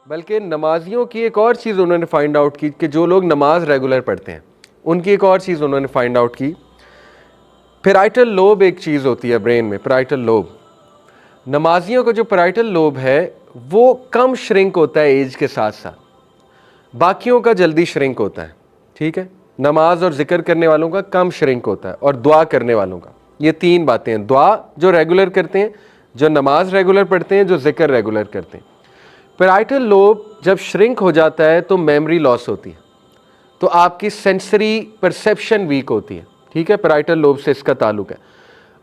बल्कि नमाजियों की एक और चीज़ उन्होंने फाइंड आउट की कि जो लोग नमाज रेगुलर पढ़ते हैं उनकी एक और चीज़ उन्होंने फाइंड आउट की। पैराइटल लोब एक चीज़ होती है ब्रेन में, पैराइटल लोब। नमाजियों का जो पैराइटल लोब है वो कम श्रिंक होता है एज के साथ साथ, बाकियों का जल्दी श्रिंक होता है। ठीक है, नमाज और जिक्र करने वालों का कम श्रिंक होता है और दुआ करने वालों का। ये तीन बातें हैं, दुआ जो रेगुलर करते हैं, जो नमाज रेगुलर पढ़ते हैं, जो जिक्र रेगुलर करते हैं। पैराइटल लोब जब श्रिंक हो जाता है तो मेमोरी लॉस होती है, तो आपकी सेंसरी परसेप्शन वीक होती है। ठीक है, पैराइटल लोब से इसका ताल्लुक है।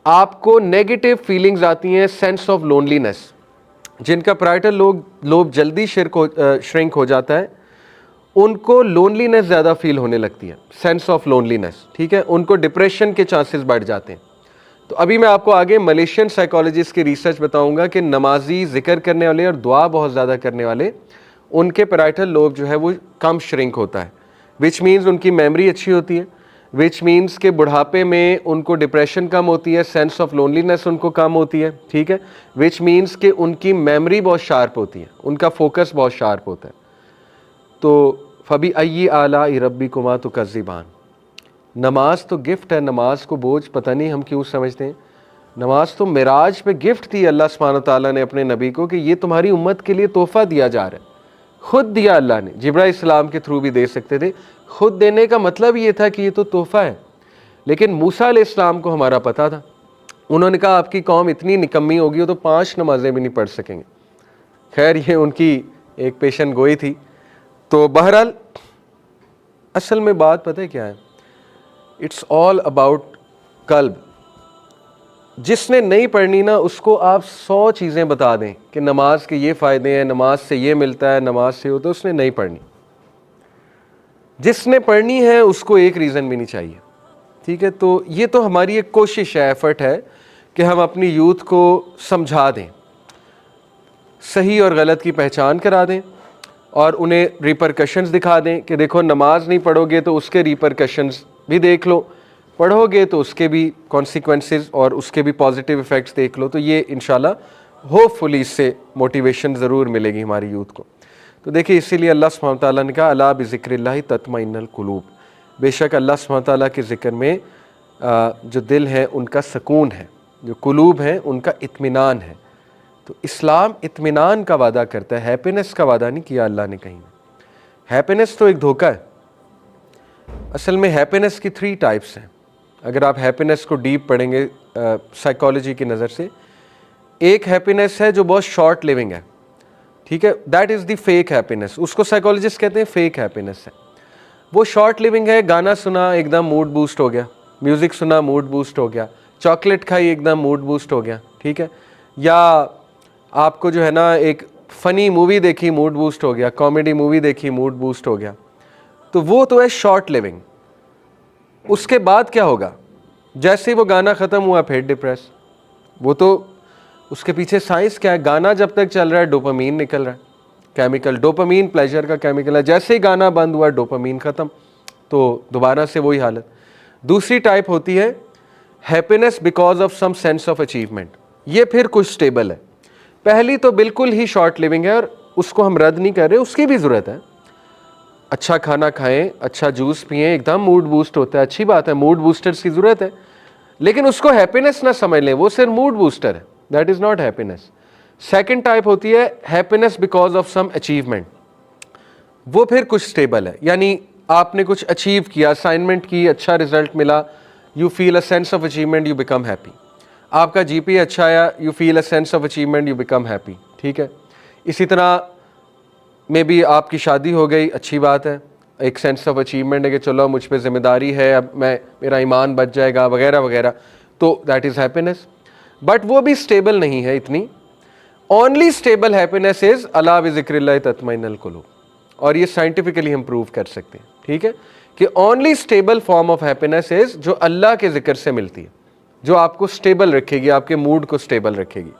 आपको नेगेटिव फीलिंग्स आती हैं, सेंस ऑफ लोनलीनेस। जिनका पैराइटल लोब जल्दी श्रिंक हो जाता है उनको लोनलीनेस ज़्यादा फील होने लगती है, सेंस ऑफ लोनलीनेस। ठीक है, उनको डिप्रेशन के चांसेस बढ़ जाते हैं। तो अभी मैं आपको आगे मलेशियन साइकोलॉजिस्ट की रिसर्च बताऊंगा कि नमाजी, जिक्र करने वाले और दुआ बहुत ज़्यादा करने वाले, उनके पैराइटल लोब जो है वो कम श्रिंक होता है, विच मीन्स उनकी मेमोरी अच्छी होती है, विच मीन्स के बुढ़ापे में उनको डिप्रेशन कम होती है, सेंस ऑफ लोनलीनेस उनको कम होती है। ठीक है, विच मीन्स के उनकी मेमोरी बहुत शार्प होती है, उनका फोकस बहुत शार्प होता है। तो फ़बी अय्यी आला रब्बिकुमा तुकज़्ज़िबान, नमाज तो गिफ्ट है, नमाज को बोझ पता नहीं हम क्यों समझते हैं। नमाज तो मिराज पे गिफ्ट दी अल्लाह सुब्हानहू तआला ने अपने नबी को कि ये तुम्हारी उम्मत के लिए तोहफ़ा दिया जा रहा है। खुद दिया अल्लाह ने, जिब्राइल इस्लाम के थ्रू भी दे सकते थे। खुद देने का मतलब ये था कि ये तो तोहफ़ा है। लेकिन मूसा अलैहिस्सलाम को हमारा पता था, उन्होंने कहा आपकी कौम इतनी निकम्मी होगी वो तो 5 नमाजें भी नहीं पढ़ सकेंगे। खैर ये उनकी एक पेशन गोई थी। तो बहरहाल असल में बात पता है क्या है, इट्स ऑल अबाउट कल्ब। जिसने नहीं पढ़नी ना उसको आप 100 चीज़ें बता दें कि नमाज के ये फ़ायदे हैं, नमाज से ये मिलता है, नमाज से हो, तो उसने नहीं पढ़नी। जिसने पढ़नी है उसको एक रीज़न भी नहीं चाहिए। ठीक है, तो ये तो हमारी एक कोशिश है, एफर्ट है कि हम अपनी यूथ को समझा दें, सही और गलत की पहचान करा दें और उन्हें रिपरकशंस दिखा दें कि देखो नमाज नहीं पढ़ोगे तो उसके रिपरकशंस भी देख लो, पढ़ोगे तो उसके भी कॉन्सिक्वेंसेस और उसके भी पॉजिटिव इफ़ेक्ट्स देख लो। तो ये इंशाल्लाह होपफुली इससे मोटिवेशन ज़रूर मिलेगी हमारी यूथ को। तो देखिए इसीलिए अल्लाह सुब्हानहू तआला ने कहा अला बिज़िक्रिल्लाहि तत्मइन्नुल कुलूब, बेशक अल्लाह सुब्हानहू तआला के ज़िक्र में जो दिल है उनका सुकून है, जो कुलूब हैं उनका इत्मीनान है। तो इस्लाम इत्मीनान का वादा करता है, हैप्पीनेस का वादा नहीं किया अल्लाह ने कहीं। हैप्पीनेस तो एक धोखा है। असल में हैप्पीनेस की 3 टाइप्स हैं। अगर आप हैप्पीनेस को डीप पढ़ेंगे साइकोलॉजी की नज़र से, एक हैप्पीनेस है जो बहुत शॉर्ट लिविंग है। ठीक है, that is the fake happiness, उसको साइकोलॉजिस्ट कहते हैं फेक हैप्पीनेस है। वो शॉर्ट लिविंग है, गाना सुना एकदम मूड बूस्ट हो गया, म्यूज़िक सुना मूड बूस्ट हो गया, चॉकलेट खाई एकदम मूड बूस्ट हो गया। ठीक है, या आपको जो है ना एक फ़नी मूवी देखी मूड बूस्ट हो गया, कॉमेडी मूवी देखी मूड बूस्ट हो गया। तो वो तो है शॉर्ट लिविंग। उसके बाद क्या होगा, जैसे ही वो गाना ख़त्म हुआ फिर डिप्रेस। वो तो उसके पीछे साइंस क्या है, गाना जब तक चल रहा है डोपामीन निकल रहा है, केमिकल, डोपामीन प्लेजर का केमिकल है। जैसे ही गाना बंद हुआ डोपामीन ख़त्म, तो दोबारा से वही हालत। दूसरी टाइप होती है happiness because of some sense of achievement, ये फिर कुछ स्टेबल है। पहली तो बिल्कुल ही शॉर्ट लिविंग है और उसको हम रद्द नहीं कर रहे, उसकी भी ज़रूरत है। अच्छा खाना खाएं, अच्छा जूस पिएं, एकदम मूड बूस्ट होता है, अच्छी बात है, मूड बूस्टर्स की ज़रूरत है। लेकिन उसको हैप्पीनेस ना समझ लें, वो सिर्फ मूड बूस्टर है, that is not happiness. Second type होती है happiness because of some achievement, वो फिर कुछ स्टेबल है। यानी आपने कुछ अचीव किया, असाइनमेंट की, अच्छा रिजल्ट मिला, you feel a sense of achievement, you become happy. आपका जीपीए अच्छा आया, you feel a sense of achievement, you become happy. ठीक है, इसी तरह मे बी आपकी शादी हो गई, अच्छी बात है, एक सेंस ऑफ अचीवमेंट है कि चलो मुझ पे जिम्मेदारी है, अब मेरा ईमान बच जाएगा वगैरह वगैरह, तो दैट इज़ हैप्पीनेस। बट वो भी स्टेबल नहीं है इतनी। ओनली स्टेबल हैप्पीनेस इज़ अला बिज़िक्रिल्लाहि तत्मइन्नुल कुलूब, और ये साइंटिफिकली हम प्रूव कर सकते हैं। ठीक है, कि only stable form of happiness is जो अल्लाह के ज़िक्र से मिलती है, जो आपको स्टेबल रखेगी, आपके मूड को स्टेबल रखेगी।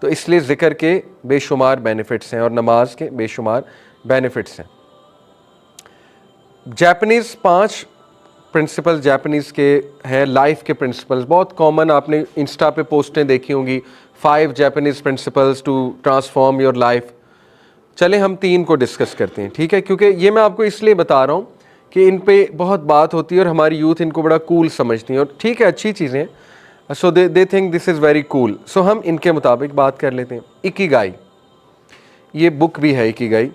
तो इसलिए ज़िक्र के बेशुमार बेनिफिट्स हैं और नमाज के बेशुमार बेनिफिट्स हैं। जापानीज़ 5 प्रिंसिपल जापानीज़ के हैं, लाइफ के प्रिंसिपल्स, बहुत कॉमन, आपने इंस्टा पे पोस्टें देखी होंगी, 5 Japanese principles to transform your life. चले हम 3 को डिस्कस करते हैं, ठीक है, क्योंकि ये मैं आपको इसलिए बता रहा हूँ कि इन पे बहुत बात होती है और हमारी यूथ इनको बड़ा कूल समझती है, और ठीक है, अच्छी चीज़ें हैं, so they think this is very cool. सो हम इनके मुताबिक बात कर लेते हैं। इकिगाई, ये बुक भी है Ikigai,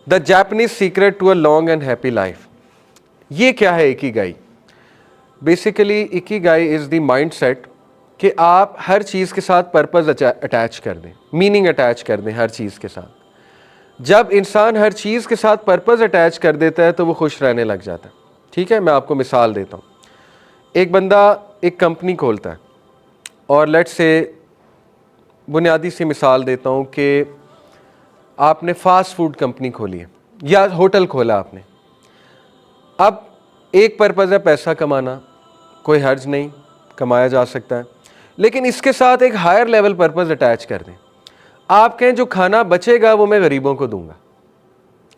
the Japanese secret to a long and happy life. ये क्या है Ikigai? Basically Ikigai is the mind set कि आप हर चीज़ के साथ पर्पज़ अटैच कर दें, मीनिंग अटैच कर दें हर चीज़ के साथ। जब इंसान हर चीज़ के साथ पर्पज़ अटैच कर देता है तो वो खुश रहने लग जाता है, ठीक है। मैं आपको मिसाल देता हूँ। एक बंदा एक कंपनी खोलता है, और लेट्स से बुनियादी सी मिसाल देता हूँ कि आपने फास्ट फूड कंपनी खोली है या होटल खोला आपने। अब एक पर्पज़ है पैसा कमाना, कोई हर्ज नहीं, कमाया जा सकता है, लेकिन इसके साथ एक हायर लेवल पर्पज़ अटैच कर दें। आप कहें जो खाना बचेगा वो मैं गरीबों को दूंगा,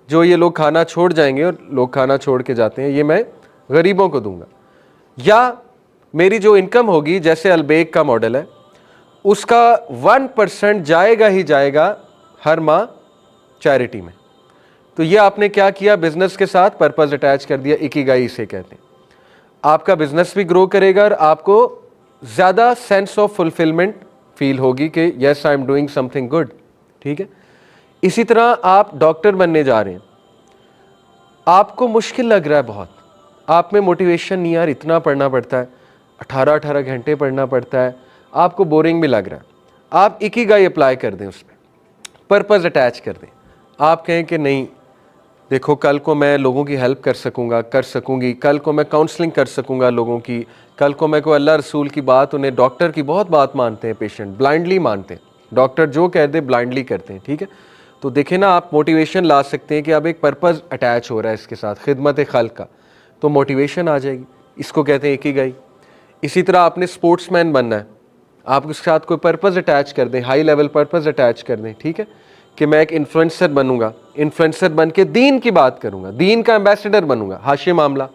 जो ये लोग खाना छोड़ जाएंगे और लोग खाना छोड़ के जाते हैं, ये मैं गरीबों को दूंगा। या मेरी जो इनकम होगी, जैसे अलबेक का मॉडल है, उसका 1% जाएगा ही जाएगा हर माह चैरिटी में। तो ये आपने क्या किया? बिजनेस के साथ पर्पज़ अटैच कर दिया। इकिगाई इसे कहते हैं। आपका बिजनेस भी ग्रो करेगा और आपको ज़्यादा सेंस ऑफ फुलफिलमेंट फील होगी कि yes I am doing something good, ठीक है। इसी तरह आप डॉक्टर बनने जा रहे हैं, आपको मुश्किल लग रहा है बहुत, आप में मोटिवेशन नहीं, यार इतना पढ़ना पड़ता है, 18-18 घंटे पढ़ना पड़ता है, आपको बोरिंग भी लग रहा है। आप इकिगाई अप्लाई कर दें, उस पर पर्पज़ अटैच कर दें। आप कहें कि नहीं देखो, कल को मैं लोगों की हेल्प कर सकूंगा, कर सकूंगी, कल को मैं काउंसलिंग कर सकूंगा लोगों की, कल को मैं कोई अल्लाह रसूल की बात, उन्हें डॉक्टर की बहुत बात मानते हैं, पेशेंट ब्लाइंडली मानते हैं, डॉक्टर जो कह दे ब्लाइंडली करते हैं, ठीक है। तो देखें ना, आप मोटिवेशन ला सकते हैं कि अब एक पर्पज़ अटैच हो रहा है इसके साथ, खिदमत खल्क का, तो मोटिवेशन आ जाएगी। इसको कहते हैं इकिगाई। इसी तरह आपने स्पोर्ट्समैन बनना है, आप उसके साथ कोई पर्पज़ अटैच कर दें, हाई लेवल पर्पज़ अटैच कर दें, ठीक है, कि मैं एक इन्फ्लुएंसर बनूंगा, इन्फ्लुएंसर बन के दीन की बात करूंगा, दीन का एम्बेसडर बनूंगा। हाशिम आमला,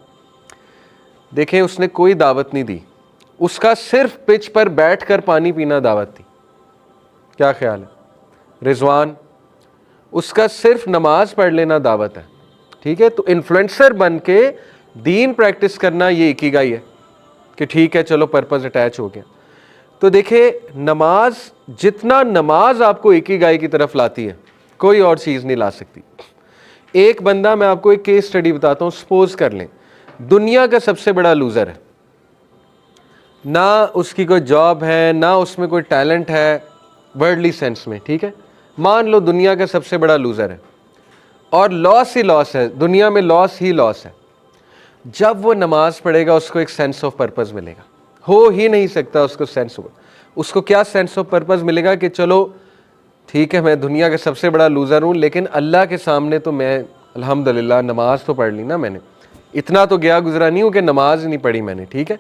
देखें उसने कोई दावत नहीं दी, उसका सिर्फ पिच पर बैठकर पानी पीना दावत थी, क्या ख्याल है? रिजवान, उसका सिर्फ नमाज पढ़ लेना दावत है, ठीक है। तो इन्फ्लुएंसर बन के दीन प्रैक्टिस करना, ये इकिगाई है कि ठीक है चलो पर्पज़ अटैच हो गया। तो देखिए, नमाज, जितना नमाज आपको इकिगाई की तरफ लाती है, कोई और चीज़ नहीं ला सकती। एक बंदा, मैं आपको एक केस स्टडी बताता हूँ, सपोज कर लें दुनिया का सबसे बड़ा लूज़र है, ना उसकी कोई जॉब है, ना उसमें कोई टैलेंट है वर्ल्डली सेंस में, ठीक है। मान लो दुनिया का सबसे बड़ा लूज़र है और लॉस ही लॉस है, दुनिया में लॉस ही लॉस है। जब वो नमाज पढ़ेगा उसको एक सेंस ऑफ पर्पज़ मिलेगा, हो ही नहीं सकता उसको सेंस होगा। उसको क्या सेंस ऑफ पर्पज़ मिलेगा कि चलो ठीक है, मैं दुनिया का सबसे बड़ा लूज़र हूँ, लेकिन अल्लाह के सामने तो मैं अल्हम्दुलिल्लाह नमाज तो पढ़ ली ना मैंने, इतना तो गया गुजरा नहीं हूँ कि नमाज नहीं पढ़ी मैंने, ठीक है।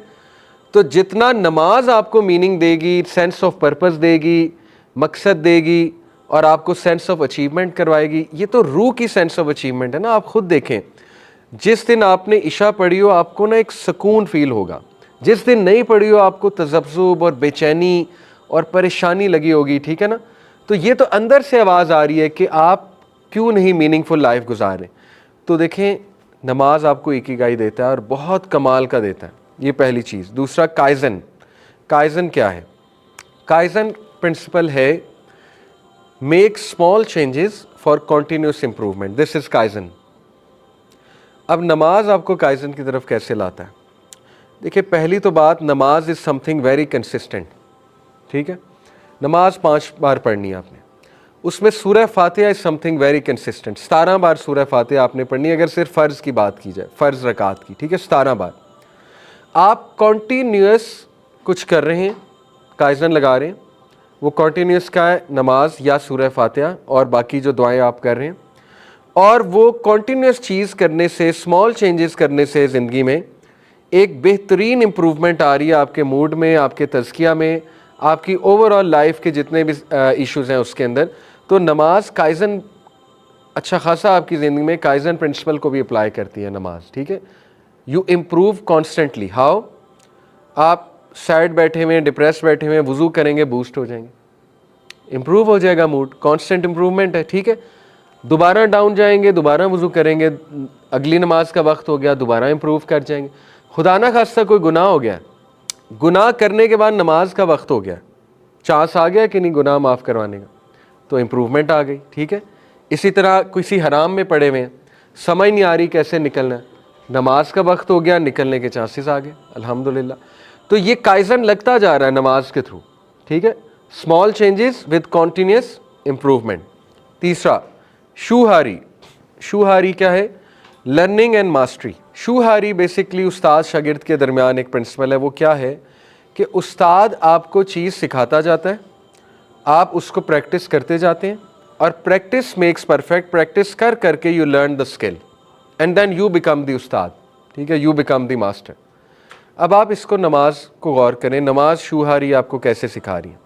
तो जितना नमाज आपको मीनिंग देगी, सेंस ऑफ पर्पज़ देगी, मकसद देगी और आपको सेंस ऑफ अचीवमेंट करवाएगी, ये तो रूह की सेंस ऑफ अचीवमेंट है ना। आप खुद देखें, जिस दिन आपने इशा पढ़ी हो आपको ना एक सुकून फील होगा, जिस दिन नहीं पढ़ी हो आपको तज़ब्ज़ुब और बेचैनी और परेशानी लगी होगी, ठीक है ना। तो ये तो अंदर से आवाज़ आ रही है कि आप क्यों नहीं मीनिंगफुल लाइफ गुजारें। तो देखें, नमाज आपको इकिगाई देता है और बहुत कमाल का देता है, ये पहली चीज़। दूसरा, काइज़न। काइज़न क्या है? काइज़न प्रिंसिपल है make small changes for continuous improvement, this is kaizen. अब नमाज आपको काइज़न की तरफ कैसे लाता है? देखिए, पहली तो बात, नमाज इज़ समथिंग वेरी कंसिस्टेंट, ठीक है। नमाज 5 बार पढ़नी है आपने, उसमें सूरह फातिहा इज़ समथिंग वेरी कंसिस्टेंट, 17 बार सूरह फातिहा आपने पढ़नी है, अगर सिर्फ फ़र्ज़ की बात की जाए, फ़र्ज़ रकात की, ठीक है, 17 बार। आप कॉन्टीन्यूस कुछ कर रहे हैं, काइज़न लगा रहे हैं, वो कॉन्टीन्यूस का है, नमाज या सूरह फातिहा और बाकी जो दुआएं आप कर रहे हैं। और वो कॉन्टीन्यूस चीज़ करने से, स्मॉल चेंजेस करने से ज़िंदगी में एक बेहतरीन इम्प्रूवमेंट आ रही है आपके मूड में, आपके तज़किया में, आपकी ओवरऑल लाइफ के जितने भी इश्यूज़ हैं उसके अंदर। तो नमाज काइज़न अच्छा खासा आपकी ज़िंदगी में काइज़न प्रिंसिपल को भी अप्लाई करती है नमाज, ठीक है। You improve constantly. हाउ? आप सैड बैठे हुए, डिप्रेस बैठे हुए, वज़ू करेंगे, बूस्ट हो जाएंगे, इम्प्रूव हो जाएगा मूड, कांस्टेंट इम्प्रूवमेंट है, ठीक है। दोबारा डाउन जाएंगे, दोबारा वज़ू करेंगे, अगली नमाज का वक्त हो गया, दोबारा इम्प्रूव कर जाएंगे। खुदा ना खास्ता कोई गुनाह हो गया, गुनाह करने के बाद नमाज का वक्त हो गया, चांस आ गया कि नहीं गुनाह माफ़ करवाने का, तो इम्प्रूवमेंट आ गई। ठीक है, इसी तरह किसी हराम में पड़े हुए हैं, समझ नहीं आ रही कैसे निकलना है, नमाज का वक्त हो गया, निकलने के चांसेस आ गए, अल्हम्दुलिल्लाह। तो ये काइजन लगता जा रहा है नमाज के थ्रू। ठीक है, small changes with continuous improvement. तीसरा, शूहारी। शूहारी क्या है? Learning and mastery. Shuhari basically उस्ताद शागिर्द के दरमियान एक प्रिंसिपल है। वो क्या है कि उस्ताद आपको चीज़ सिखाता जाता है, आप उसको प्रैक्टिस करते जाते हैं, और प्रैक्टिस मेक्स परफेक्ट। प्रैक्टिस कर करके you learn the skill and then you become the उस्ताद। ठीक है, यू बिकम द मास्टर। अब आप इसको नमाज को गौर करें, नमाज शूहारी आपको कैसे सिखा रही है।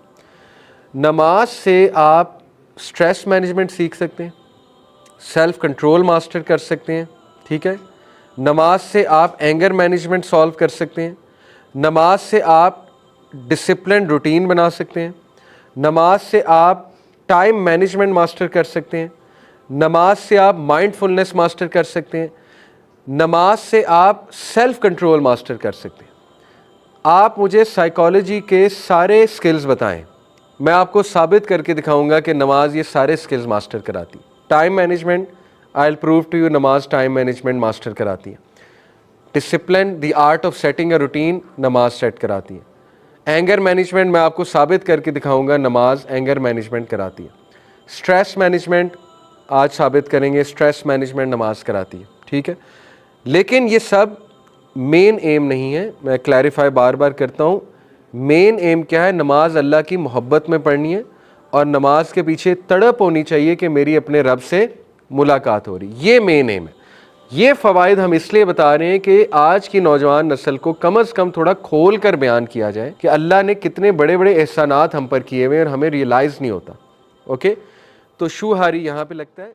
नमाज से आप स्ट्रेस मैनेजमेंट सीख सकते हैं, सेल्फ कंट्रोल मास्टर कर सकते हैं। ठीक है, नमाज से आप एंगर मैनेजमेंट सॉल्व कर सकते हैं, नमाज से आप डिसिप्लिन रूटीन बना सकते हैं, नमाज से आप टाइम मैनेजमेंट मास्टर कर सकते हैं, नमाज से आप माइंडफुलनेस मास्टर कर सकते हैं, नमाज से आप सेल्फ कंट्रोल मास्टर कर सकते हैं। आप मुझे साइकोलॉजी के सारे स्किल्स बताएं, मैं आपको साबित करके दिखाऊंगा कि नमाज ये सारे स्किल्स मास्टर कराती। Time management, I will prove to you, नमाज टाइम मैनेजमेंट मास्टर कराती है। Discipline, the art of setting a routine, नमाज सेट कराती है। एंगर मैनेजमेंट, मैं आपको साबित करके दिखाऊंगा, नमाज एंगर मैनेजमेंट कराती है। स्ट्रेस मैनेजमेंट, आज साबित करेंगे, स्ट्रेस मैनेजमेंट नमाज कराती है। ठीक है, लेकिन ये सब मेन एम नहीं है, मैं क्लैरिफाई बार बार करता हूँ। मेन एम क्या है? नमाज अल्लाह की मोहब्बत में पढ़नी है, और नमाज के पीछे तड़प होनी चाहिए कि मेरी अपने रब से मुलाकात हो रही, ये मेन एम है। ये फ़वाइद हम इसलिए बता रहे हैं कि आज की नौजवान नस्ल को कम से कम थोड़ा खोल कर बयान किया जाए कि अल्लाह ने कितने बड़े बड़े एहसानात हम पर किए हुए और हमें रियलाइज़ नहीं होता। ओके, तो शूहारी यहाँ पे लगता है।